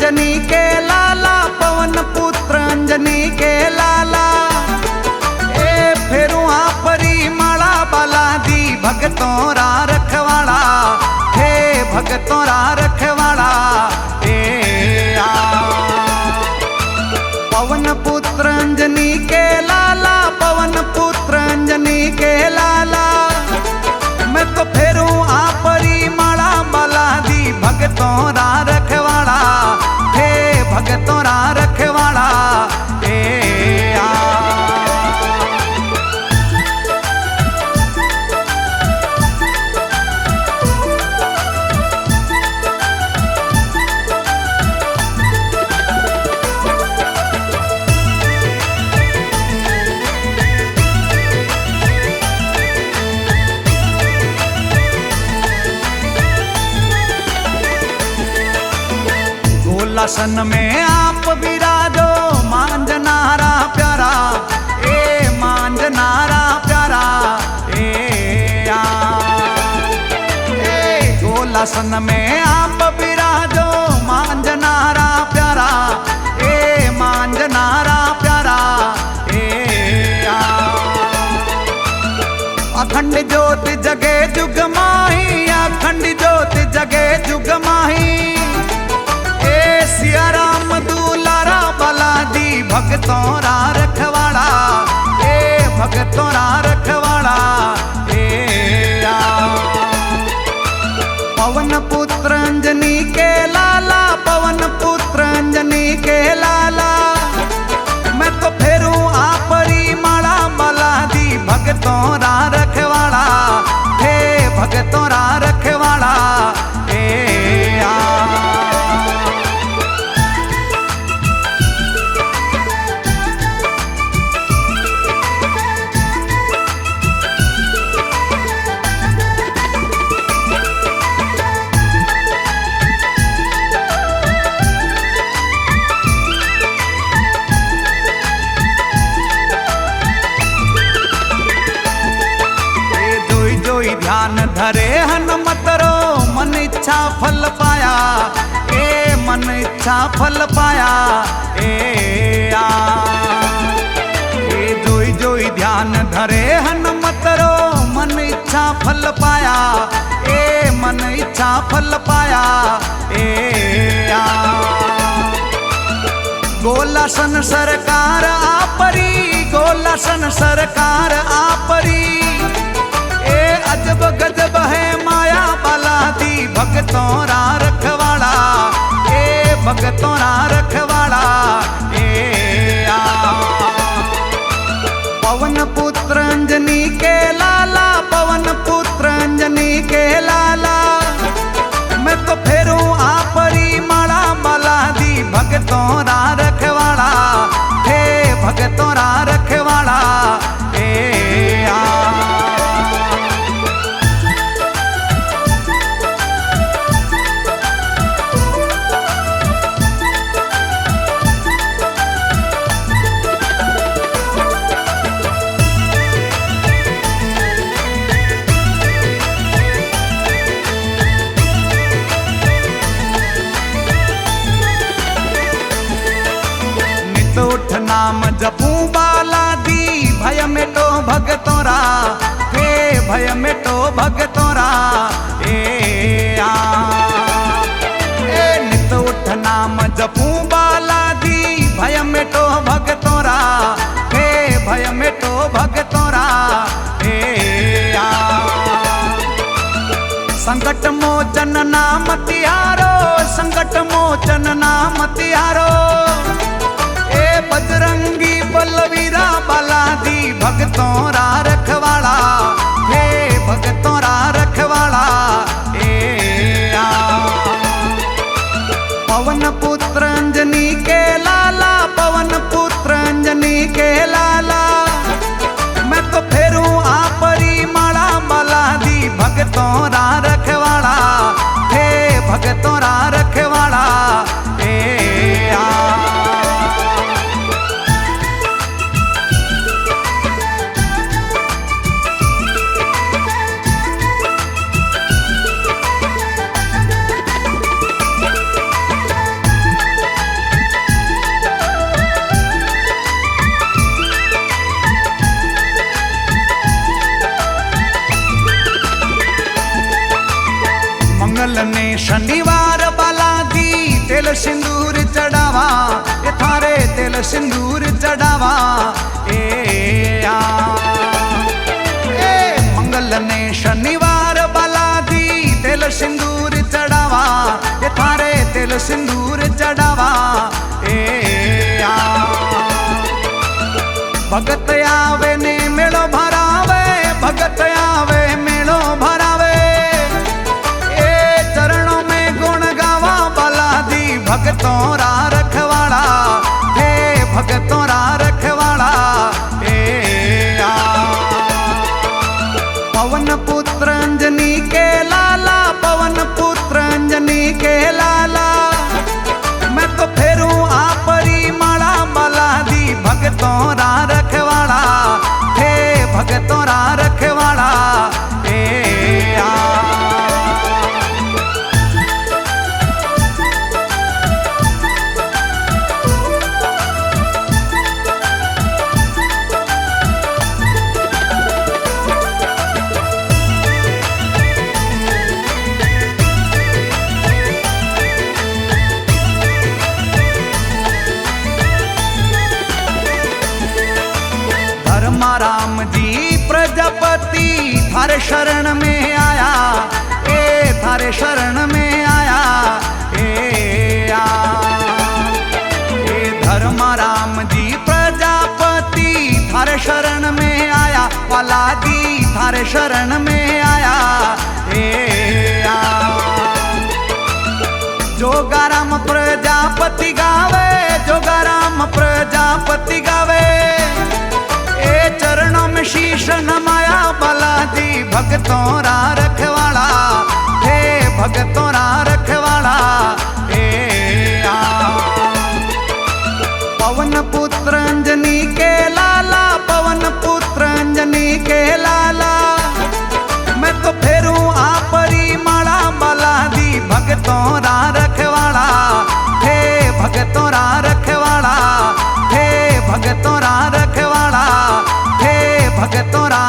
अंजनी के लाला, पवन पुत्र अंजनी के लाला। ए फेरू आपरी माला बाला दी भगतों रा रखवाड़ा, हे भगतों रा रखवाड़ा। ए आ पवन पुत्र अंजनी के लाला, पवन पुत्र अंजनी के लाला। मैं तो फेरू आपरी माला बाला दी भगतों रा रखवाड़ा, हे भगतों रा रखवाड़ा। ए आ गोलासन में आप विराजो मांझनारा प्यारा, ए मांझनारा प्यारा। ए आ गोलासन में आप विराजो मांझनारा प्यारा, ए मांझनारा प्यारा। ए आ अखंड ज्योत जगे जुग माही, अखंड ज्योत जगे जुग माही। सिया राम दुलारा बाला दी भगतों रा रखवाड़ा, ए भगतों रा रखवाड़ा। ए आ पवन पुत्र अंजनी के लाला, पवन पुत्र अंजनी के लाला। मैं तो फेरू आपरी माला बाला दी भगतों रा रखवाड़ा, हे भगतों रा रखवाड़ा। ए आ ध्यान धरे हनुमत रो, मन इच्छा फल पाया, ए मन इच्छा फल पाया। ए आ जोई जोई ध्यान धरे हनुमत रो, मन इच्छा फल पाया, ए मन इच्छा फल पाया। ए आ गोलासन सरकार आपरी, गोलासन सरकार आपरी। अजब गजब है माया बाला दी भगतों रा रखवाड़ा, ए भगतों रा रखवाड़ा। ए आ पवन पुत्र अंजनी के लाला, पवन पुत्र अंजनी के लाला। मैं तो फेरू आपरी माला बाला दी भगतों रा रखवाड़ा, हे भगतों रा रखवाड़ा। ए आ उठ नाम जपू बाला दी भय मिटो भगतों रा, हे भय मिटो भगतों रा। ए आ नित उठ नाम जपू बाला दी भय मिटो भगतों रा, हे भय मिटो भगतों रा। ए आ संकट मोचन नाम तिहारो, संकट मोचन नाम तिहारो। बजरंगी बलवीरा बाला दी भगतों रा रखवाड़ा, हे भगतों रा रखवाड़ा। ए आ पवन पुत्र अंजनी के लाला, पवन पुत्र अंजनी के लाला। मैं तो फेरू आपरी माला बाला दी भगतों रा रखवाड़ा, हे भगतों रा रखवाड़ा। ए आ शनिवार बालादी तेल सिंदूर चढ़ावा ए थारे तेल सिंदूर चढ़ावा ए मंगल ने शनिवार बालादी तेल सिंदूर चढ़ावा ए थारे तेल सिंदूर चढ़ावा ए भगत आवे ने मेलो भरावे भगत आवे मेलो भरावे ए चरणों में गुण गावा बालादी भगतों रा रखवाड़ा हे भगतों रा रखवाड़ा ए पवन पुत्र अंजनी के लाला पवन पुत्र अंजनी के लाला मैं तो फेरू आपरी माला बालादी भगतों रा रखवाड़ा हे भगतों रा रखवाड़ा ए राम जी प्रजापति थारे शरण में आया ए थारे शरण में आया ए धर्मा राम जी प्रजापति थारे शरण में आया बालादी थारे शरण में आया ए जोगाराम प्रजापति गावे जोगाराम प्रजापति गावे चरणों में शीश नमाया बालादी भगतों रा रखवाड़ा हे भगतों रा रखवाड़ा ए पवन पुत्र अंजनी के लाला पवन पुत्र अंजनी के लाला मैं तो फेरू आपरी माला बालादी भगतों रा रखवाड़ा हे भगतों रा रखवाड़ा हे भगतों रा रखवाड़ा भगतों रा